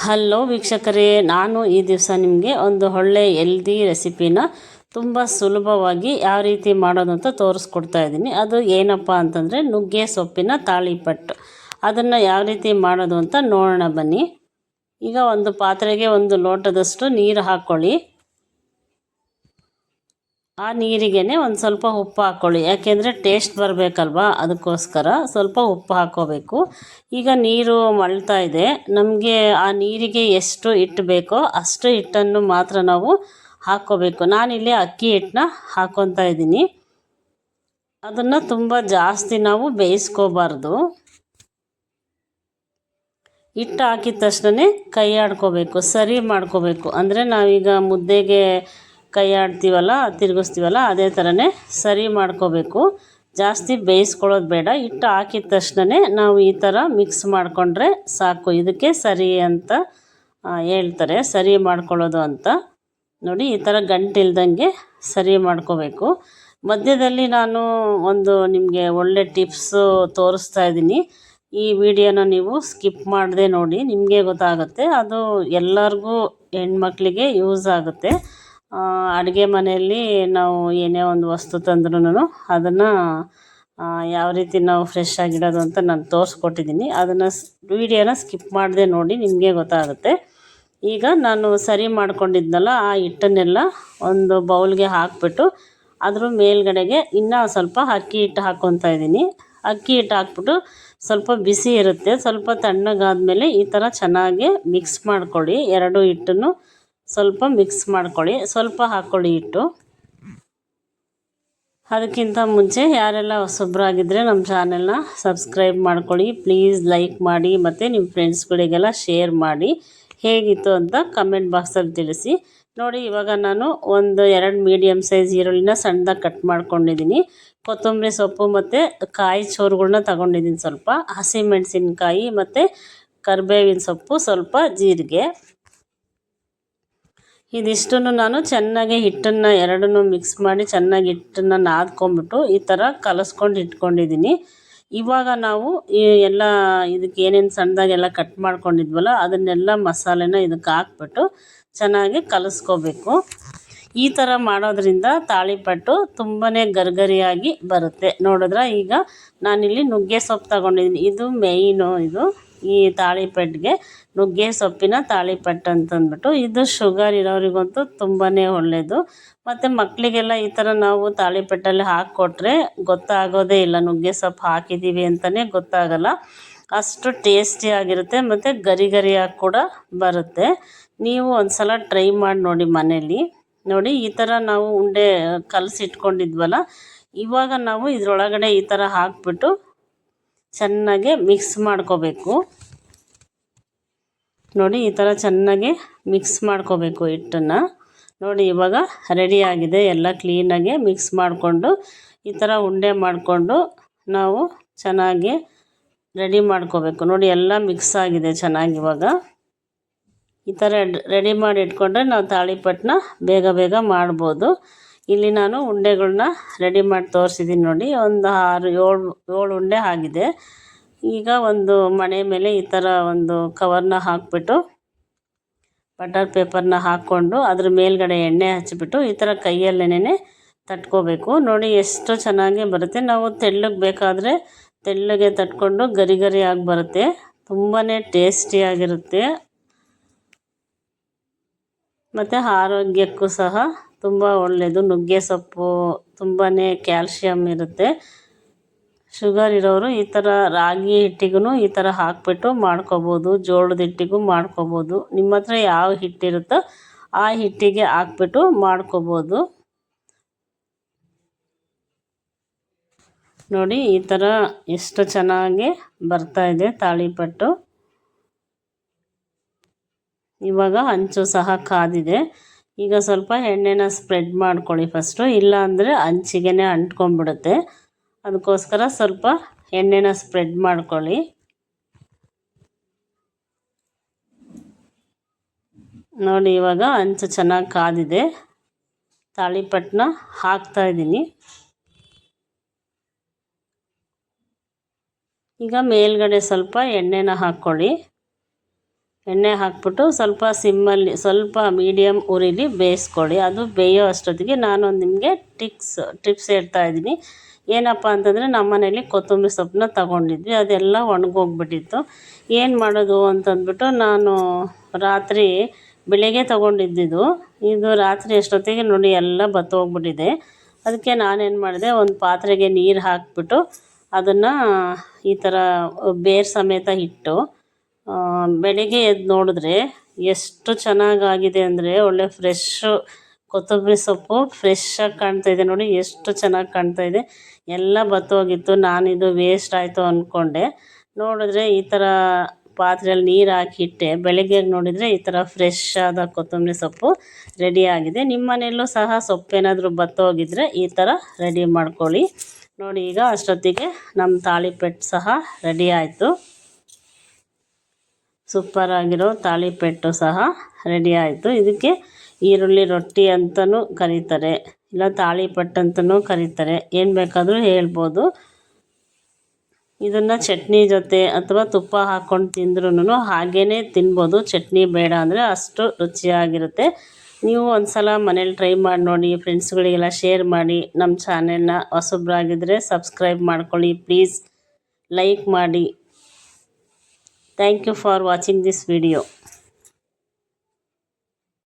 Hello ವೀಕ್ಷಕರೇ, ನಾನು ಈ ದಿವಸ ನಿಮಗೆ ಒಂದು ಒಳ್ಳೆ ಹೆಲ್ದಿ ರೆಸಿಪಿನ ತುಂಬ ಸುಲಭವಾಗಿ ಯಾವ ರೀತಿ ಮಾಡೋದು ಅಂತ ತೋರಿಸ್ಕೊಡ್ತಾ ಇದ್ದೀನಿ. ಅದು ಏನಪ್ಪ ಅಂತಂದರೆ ನುಗ್ಗೆ ಸೊಪ್ಪಿನ ತಾಳಿಪಟ್ಟು. ಅದನ್ನು ಯಾವ ರೀತಿ ಮಾಡೋದು ಅಂತ ನೋಡೋಣ ಬನ್ನಿ. ಈಗ ಒಂದು ಪಾತ್ರೆಗೆ ಒಂದು ಲೋಟದಷ್ಟು ನೀರು ಹಾಕ್ಕೊಳ್ಳಿ. ಆ ನೀರಿಗೇ ಒಂದು ಸ್ವಲ್ಪ ಉಪ್ಪು ಹಾಕ್ಕೊಳ್ಳಿ, ಯಾಕೆಂದರೆ ಟೇಸ್ಟ್ ಬರಬೇಕಲ್ವಾ, ಅದಕ್ಕೋಸ್ಕರ ಸ್ವಲ್ಪ ಉಪ್ಪು ಹಾಕ್ಕೋಬೇಕು. ಈಗ ನೀರು ಮಳ್ತಾ ಇದೆ, ನಮಗೆ ಆ ನೀರಿಗೆ ಎಷ್ಟು ಹಿಟ್ಟು ಬೇಕೋ ಅಷ್ಟು ಹಿಟ್ಟನ್ನು ಮಾತ್ರ ನಾವು ಹಾಕ್ಕೋಬೇಕು. ನಾನಿಲ್ಲಿ ಅಕ್ಕಿ ಹಿಟ್ಟನ್ನ ಹಾಕ್ಕೊತಾ ಇದ್ದೀನಿ. ಅದನ್ನು ತುಂಬ ಜಾಸ್ತಿ ನಾವು ಬೇಯಿಸ್ಕೋಬಾರ್ದು. ಹಿಟ್ಟು ಹಾಕಿದ ತಕ್ಷಣ ಕೈ ಆಡ್ಕೋಬೇಕು, ಸರಿ ಮಾಡ್ಕೋಬೇಕು. ಅಂದರೆ ನಾವೀಗ ಮುದ್ದೆಗೆ ಕೈ ಆಡ್ತೀವಲ್ಲ, ತಿರುಗಿಸ್ತೀವಲ್ಲ, ಅದೇ ಥರನೇ ಸರಿ ಮಾಡ್ಕೋಬೇಕು. ಜಾಸ್ತಿ ಬೇಯಿಸ್ಕೊಳ್ಳೋದು ಬೇಡ. ಹಿಟ್ಟು ಹಾಕಿದ ತಕ್ಷಣ ನಾವು ಈ ಥರ ಮಿಕ್ಸ್ ಮಾಡಿಕೊಂಡ್ರೆ ಸಾಕು. ಇದಕ್ಕೆ ಸರಿ ಅಂತ ಹೇಳ್ತಾರೆ, ಸರಿ ಮಾಡ್ಕೊಳ್ಳೋದು ಅಂತ. ನೋಡಿ, ಈ ಥರ ಗಂಟಿಲ್ದಂಗೆ ಸರಿ ಮಾಡ್ಕೋಬೇಕು. ಮಧ್ಯದಲ್ಲಿ ನಾನು ಒಂದು ನಿಮಗೆ ಒಳ್ಳೆ ಟಿಪ್ಸು ತೋರಿಸ್ತಾ ಇದ್ದೀನಿ. ಈ ವಿಡಿಯೋನ ನೀವು ಸ್ಕಿಪ್ ಮಾಡದೆ ನೋಡಿ, ನಿಮಗೆ ಗೊತ್ತಾಗುತ್ತೆ. ಅದು ಎಲ್ಲರಿಗೂ, ಹೆಣ್ಮಕ್ಳಿಗೆ ಯೂಸ್ ಆಗುತ್ತೆ. ಅಡುಗೆ ಮನೆಯಲ್ಲಿ ನಾವು ಏನೇ ಒಂದು ವಸ್ತು ತಂದ್ರೂ ಅದನ್ನು ಯಾವ ರೀತಿ ನಾವು ಫ್ರೆಶ್ ಆಗಿಡೋದು ಅಂತ ನಾನು ತೋರಿಸ್ಕೊಟ್ಟಿದ್ದೀನಿ. ಅದನ್ನು ವಿಡಿಯೋನ ಸ್ಕಿಪ್ ಮಾಡದೆ ನೋಡಿ, ನಿಮಗೆ ಗೊತ್ತಾಗುತ್ತೆ. ಈಗ ನಾನು ಸರಿ ಮಾಡ್ಕೊಂಡಿದ್ನಲ್ಲ, ಆ ಹಿಟ್ಟನ್ನೆಲ್ಲ ಒಂದು ಬೌಲ್ಗೆ ಹಾಕ್ಬಿಟ್ಟು ಅದ್ರ ಮೇಲ್ಗಡೆಗೆ ಇನ್ನೂ ಸ್ವಲ್ಪ ಅಕ್ಕಿ ಹಿಟ್ಟು ಹಾಕ್ಕೊತಾ ಇದ್ದೀನಿ. ಅಕ್ಕಿ ಹಿಟ್ಟು ಹಾಕ್ಬಿಟ್ಟು ಸ್ವಲ್ಪ ಬಿಸಿ ಇರುತ್ತೆ, ಸ್ವಲ್ಪ ತಣ್ಣಗಾದ್ಮೇಲೆ ಈ ಥರ ಚೆನ್ನಾಗಿ ಮಿಕ್ಸ್ ಮಾಡ್ಕೊಳ್ಳಿ. ಎರಡು ಹಿಟ್ಟನ್ನು ಸ್ವಲ್ಪ ಮಿಕ್ಸ್ ಮಾಡ್ಕೊಳ್ಳಿ, ಸ್ವಲ್ಪ ಹಾಕ್ಕೊಳ್ಳಿ ಹಿಟ್ಟು. ಅದಕ್ಕಿಂತ ಮುಂಚೆ ಯಾರೆಲ್ಲ ಹೊಸಬ್ರಾಗಿದ್ದರೆ ನಮ್ಮ ಚಾನೆಲ್ನ ಸಬ್ಸ್ಕ್ರೈಬ್ ಮಾಡ್ಕೊಳ್ಳಿ. ಪ್ಲೀಸ್ ಲೈಕ್ ಮಾಡಿ ಮತ್ತು ನಿಮ್ಮ ಫ್ರೆಂಡ್ಸ್ಗಳಿಗೆಲ್ಲ ಶೇರ್ ಮಾಡಿ. ಹೇಗಿತ್ತು ಅಂತ ಕಮೆಂಟ್ ಬಾಕ್ಸಲ್ಲಿ ತಿಳಿಸಿ. ನೋಡಿ, ಇವಾಗ ನಾನು ಒಂದು 2 ಮೀಡಿಯಮ್ ಸೈಜ್ ಈರುಳ್ಳಿನ ಸಣ್ಣದಾಗಿ ಕಟ್ ಮಾಡ್ಕೊಂಡಿದ್ದೀನಿ. ಕೊತ್ತಂಬರಿ ಸೊಪ್ಪು ಮತ್ತು ಕಾಯಿ ಚೂರುಗಳನ್ನ ತಗೊಂಡಿದ್ದೀನಿ. ಸ್ವಲ್ಪ ಹಸಿಮೆಣಸಿನ್ಕಾಯಿ ಮತ್ತು ಕರಿಬೇವಿನ ಸೊಪ್ಪು, ಸ್ವಲ್ಪ ಜೀರಿಗೆ. ಇದಿಷ್ಟನ್ನು ನಾನು ಚೆನ್ನಾಗಿ ಹಿಟ್ಟನ್ನು ಎರಡನ್ನೂ ಮಿಕ್ಸ್ ಮಾಡಿ ಚೆನ್ನಾಗಿ ಹಿಟ್ಟನ್ನು ನಾದ್ಕೊಂಬಿಟ್ಟು ಈ ಥರ ಕಲಸ್ಕೊಂಡು ಇಟ್ಕೊಂಡಿದ್ದೀನಿ. ಇವಾಗ ನಾವು ಎಲ್ಲ ಇದಕ್ಕೆ ಏನೇನು ಸಣ್ಣದಾಗೆಲ್ಲ ಕಟ್ ಮಾಡ್ಕೊಂಡಿದ್ವಲ್ಲ ಅದನ್ನೆಲ್ಲ ಮಸಾಲೆನ ಇದಕ್ಕೆ ಹಾಕ್ಬಿಟ್ಟು ಚೆನ್ನಾಗಿ ಕಲಿಸ್ಕೋಬೇಕು. ಈ ಥರ ಮಾಡೋದ್ರಿಂದ ತಾಳಿಪಟ್ಟು ತುಂಬಾ ಗರಿಗರಿಯಾಗಿ ಬರುತ್ತೆ. ನೋಡಿದ್ರೆ ಈಗ ನಾನಿಲ್ಲಿ ನುಗ್ಗೆ ಸೊಪ್ಪು ತಗೊಂಡಿದ್ದೀನಿ. ಇದು ಮೇಯ್ನು, ಇದು ಈ ತಾಳಿಪಟ್ಟಿಗೆ ನುಗ್ಗೆ ಸೊಪ್ಪಿನ ತಾಳಿಪಟ್ಟು ಅಂತಂದ್ಬಿಟ್ಟು. ಇದು ಶುಗರ್ ಇರೋರಿಗಂತೂ ತುಂಬಾ ಒಳ್ಳೆಯದು. ಮತ್ತು ಮಕ್ಕಳಿಗೆಲ್ಲ ಈ ಥರ ನಾವು ತಾಳಿಪಟ್ಟಲ್ಲಿ ಹಾಕ್ಕೊಟ್ರೆ ಗೊತ್ತಾಗೋದೇ ಇಲ್ಲ, ನುಗ್ಗೆ ಸೊಪ್ಪು ಹಾಕಿದ್ದೀವಿ ಅಂತಲೇ ಗೊತ್ತಾಗಲ್ಲ. ಅಷ್ಟು ಟೇಸ್ಟಿಯಾಗಿರುತ್ತೆ ಮತ್ತು ಗರಿಗರಿಯಾಗಿ ಕೂಡ ಬರುತ್ತೆ. ನೀವು ಒಂದು ಸಲ ಟ್ರೈ ಮಾಡಿ ನೋಡಿ ಮನೇಲಿ. ನೋಡಿ, ಈ ಥರ ನಾವು ಉಂಡೆ ಕಲಸಿಟ್ಕೊಂಡಿದ್ವಲ್ಲ, ಇವಾಗ ನಾವು ಇದರೊಳಗಡೆ ಈ ಥರ ಹಾಕ್ಬಿಟ್ಟು ಚೆನ್ನಾಗಿ ಮಿಕ್ಸ್ ಮಾಡ್ಕೋಬೇಕು. ನೋಡಿ, ಈ ಥರ ಚೆನ್ನಾಗಿ ಮಿಕ್ಸ್ ಮಾಡ್ಕೋಬೇಕು ಹಿಟ್ಟನ್ನು. ನೋಡಿ, ಇವಾಗ ರೆಡಿಯಾಗಿದೆ. ಎಲ್ಲ ಕ್ಲೀನಾಗಿ ಮಿಕ್ಸ್ ಮಾಡಿಕೊಂಡು ಈ ಥರ ಉಂಡೆ ಮಾಡಿಕೊಂಡು ನಾವು ಚೆನ್ನಾಗಿ ರೆಡಿ ಮಾಡ್ಕೋಬೇಕು. ನೋಡಿ, ಎಲ್ಲ ಮಿಕ್ಸ್ ಆಗಿದೆ ಚೆನ್ನಾಗಿ. ಇವಾಗ ಈ ಥರ ರೆಡಿ ಮಾಡಿ ಇಟ್ಕೊಂಡ್ರೆ ನಾವು ತಾಳಿಪಟ್ಟನ್ನ ಬೇಗ ಬೇಗ ಮಾಡ್ಬೋದು. ಇಲ್ಲಿ ನಾನು ಉಂಡೆಗಳನ್ನ ರೆಡಿ ಮಾಡಿ ತೋರಿಸಿದ್ದೀನಿ. ನೋಡಿ, ಒಂದು 6-7 ಉಂಡೆ ಆಗಿದೆ. ಈಗ ಒಂದು ಮಣೆ ಮೇಲೆ ಈ ಥರ ಒಂದು ಕವರ್ನ ಹಾಕ್ಬಿಟ್ಟು ಬಟರ್ ಪೇಪರ್ನ ಹಾಕ್ಕೊಂಡು ಅದ್ರ ಮೇಲ್ಗಡೆ ಎಣ್ಣೆ ಹಚ್ಚಿಬಿಟ್ಟು ಈ ಥರ ಕೈಯಲ್ಲೇನೆ ತಟ್ಕೋಬೇಕು. ನೋಡಿ, ಎಷ್ಟು ಚೆನ್ನಾಗಿ ಬರುತ್ತೆ. ನಾವು ತೆಳ್ಳಗೆ ಬೇಕಾದರೆ ತೆಳ್ಳಗೆ ತಟ್ಕೊಂಡು ಗರಿ ಗರಿಯಾಗಿ ಬರುತ್ತೆ. ತುಂಬಾ ಟೇಸ್ಟಿಯಾಗಿರುತ್ತೆ ಮತ್ತು ಆರೋಗ್ಯಕ್ಕೂ ಸಹ ತುಂಬ ಒಳ್ಳೆಯದು. ನುಗ್ಗೆ ಸೊಪ್ಪು ತುಂಬಾ ಕ್ಯಾಲ್ಶಿಯಮ್ ಇರುತ್ತೆ. ಶುಗರ್ ಇರೋರು ಈ ಥರ ರಾಗಿ ಹಿಟ್ಟಿಗೂ ಈ ಥರ ಹಾಕ್ಬಿಟ್ಟು ಮಾಡ್ಕೋಬೋದು, ಜೋಳದ ಹಿಟ್ಟಿಗೂ ಮಾಡ್ಕೋಬೋದು. ನಿಮ್ಮ ಹತ್ರ ಯಾವ ಹಿಟ್ಟಿರುತ್ತೋ ಆ ಹಿಟ್ಟಿಗೆ ಹಾಕ್ಬಿಟ್ಟು ಮಾಡ್ಕೋಬೋದು. ನೋಡಿ, ಈ ಥರ ಎಷ್ಟು ಚೆನ್ನಾಗಿ ಬರ್ತಾಯಿದೆ ತಾಳಿಪಟ್ಟು. ಇವಾಗ ಹಂಚು ಸಹ ಕಾದಿದೆ. ಈಗ ಸ್ವಲ್ಪ ಎಣ್ಣೆನ ಸ್ಪ್ರೆಡ್ ಮಾಡ್ಕೊಳ್ಳಿ ಫಸ್ಟು, ಇಲ್ಲಾಂದರೆ ಹಂಚಿಗೆ ಅಂಟ್ಕೊಂಡ್ಬಿಡುತ್ತೆ. ಅದಕ್ಕೋಸ್ಕರ ಸ್ವಲ್ಪ ಎಣ್ಣೆನ ಸ್ಪ್ರೆಡ್ ಮಾಡ್ಕೊಳ್ಳಿ. ನೋಡಿ, ಇವಾಗ ಹಂಚು ಚೆನ್ನಾಗಿ ಕಾದಿದೆ. ತಾಳಿಪಟ್ಟನ್ನ ಹಾಕ್ತಾಯಿದ್ದೀನಿ. ಈಗ ಮೇಲ್ಗಡೆ ಸ್ವಲ್ಪ ಎಣ್ಣೆನ ಹಾಕ್ಕೊಳ್ಳಿ. ಎಣ್ಣೆ ಹಾಕ್ಬಿಟ್ಟು ಸ್ವಲ್ಪ ಸಿಮ್ಮಲ್ಲಿ ಸ್ವಲ್ಪ ಮೀಡಿಯಮ್ ಉರಿಲಿ ಬೇಯಿಸ್ಕೊಳ್ಳಿ. ಅದು ಬೇಯೋ ಅಷ್ಟೊತ್ತಿಗೆ ನಾನೊಂದು ನಿಮಗೆ ಟಿಪ್ಸ್ ಹೇಳ್ತಾ ಇದ್ದೀನಿ. ಏನಪ್ಪ ಅಂತಂದರೆ ನಮ್ಮ ಮನೇಲಿ ಕೊತ್ತಂಬರಿ ಸೊಪ್ಪನ್ನ ತಗೊಂಡಿದ್ವಿ, ಅದೆಲ್ಲ ಒಣಗೋಗ್ಬಿಟ್ಟಿತ್ತು. ಏನು ಮಾಡೋದು ಅಂತಂದ್ಬಿಟ್ಟು ನಾನು ರಾತ್ರಿ ಬೆಳಿಗ್ಗೆ ತೊಗೊಂಡಿದ್ದಿದ್ದು, ಇದು ರಾತ್ರಿ ಅಷ್ಟೊತ್ತಿಗೆ ನೋಡಿ ಎಲ್ಲ ಬತ್ತೋಗ್ಬಿಟ್ಟಿದೆ. ಅದಕ್ಕೆ ನಾನೇನು ಮಾಡಿದೆ, ಒಂದು ಪಾತ್ರೆಗೆ ನೀರು ಹಾಕಿಬಿಟ್ಟು ಅದನ್ನು ಈ ಥರ ಬೇರು ಸಮೇತ ಇಟ್ಟು ಬೆಳಿಗ್ಗೆ ಎದ್ದು ನೋಡಿದ್ರೆ ಎಷ್ಟು ಚೆನ್ನಾಗಾಗಿದೆ ಅಂದರೆ ಒಳ್ಳೆ ಫ್ರೆಶ್ಶು ಕೊತ್ತಂಬರಿ ಸೊಪ್ಪು ಫ್ರೆಶ್ಶಾಗಿ ಕಾಣ್ತಾಯಿದೆ ನೋಡಿ, ಎಷ್ಟು ಚೆನ್ನಾಗಿ ಕಾಣ್ತಾಯಿದೆ. ಎಲ್ಲ ಬತ್ತೋಗಿತ್ತು, ನಾನಿದು ವೇಸ್ಟ್ ಆಯಿತು ಅಂದ್ಕೊಂಡೆ. ನೋಡಿದ್ರೆ ಈ ಥರ ಪಾತ್ರೆಯಲ್ಲಿ ನೀರು ಹಾಕಿಟ್ಟೆ, ಬೆಳಗ್ಗೆ ನೋಡಿದರೆ ಈ ಥರ ಫ್ರೆಶ್ ಆದ ಕೊತ್ತಂಬರಿ ಸೊಪ್ಪು ರೆಡಿಯಾಗಿದೆ. ನಿಮ್ಮ ಮನೆಯಲ್ಲೂ ಸಹ ಸೊಪ್ಪೇನಾದರೂ ಬತ್ತೋಗಿದ್ದರೆ ಈ ಥರ ರೆಡಿ ಮಾಡ್ಕೊಳ್ಳಿ. ನೋಡಿ ಈಗ ಅಷ್ಟೊತ್ತಿಗೆ ನಮ್ಮ ತಾಳಿಪೆಟ್ಟು ಸಹ ರೆಡಿ ಆಯಿತು. ಸೂಪರಾಗಿರೋ ತಾಳಿಪೆಟ್ಟು ಸಹ ರೆಡಿ ಆಯಿತು. ಇದಕ್ಕೆ ಈರುಳ್ಳಿ ರೊಟ್ಟಿ ಅಂತಲೂ ಕರೀತಾರೆ, ಇಲ್ಲ ತಾಳಿಪೆಟ್ಟು ಅಂತಲೂ ಕರೀತಾರೆ, ಏನು ಬೇಕಾದರೂ ಹೇಳ್ಬೋದು. ಇದನ್ನು ಚಟ್ನಿ ಜೊತೆ ಅಥವಾ ತುಪ್ಪ ಹಾಕ್ಕೊಂಡು ತಿಂದ್ರೂ ಹಾಗೇ ತಿನ್ಬೋದು. ಚಟ್ನಿ ಬೇಡ ಅಂದರೆ ಅಷ್ಟು ರುಚಿಯಾಗಿರುತ್ತೆ. ನೀವು ಒಂದು ಸಲ ಮನೇಲಿ ಟ್ರೈ ಮಾಡಿ ನೋಡಿ, ಫ್ರೆಂಡ್ಸ್ಗಳಿಗೆಲ್ಲ ಶೇರ್ ಮಾಡಿ. ನಮ್ಮ ಚಾನೆಲ್ನ ಹೊಸಬ್ರಾಗಿದ್ದರೆ ಸಬ್ಸ್ಕ್ರೈಬ್ ಮಾಡ್ಕೊಳ್ಳಿ ಪ್ಲೀಸ್, ಲೈಕ್ ಮಾಡಿ. Thank you for watching this video.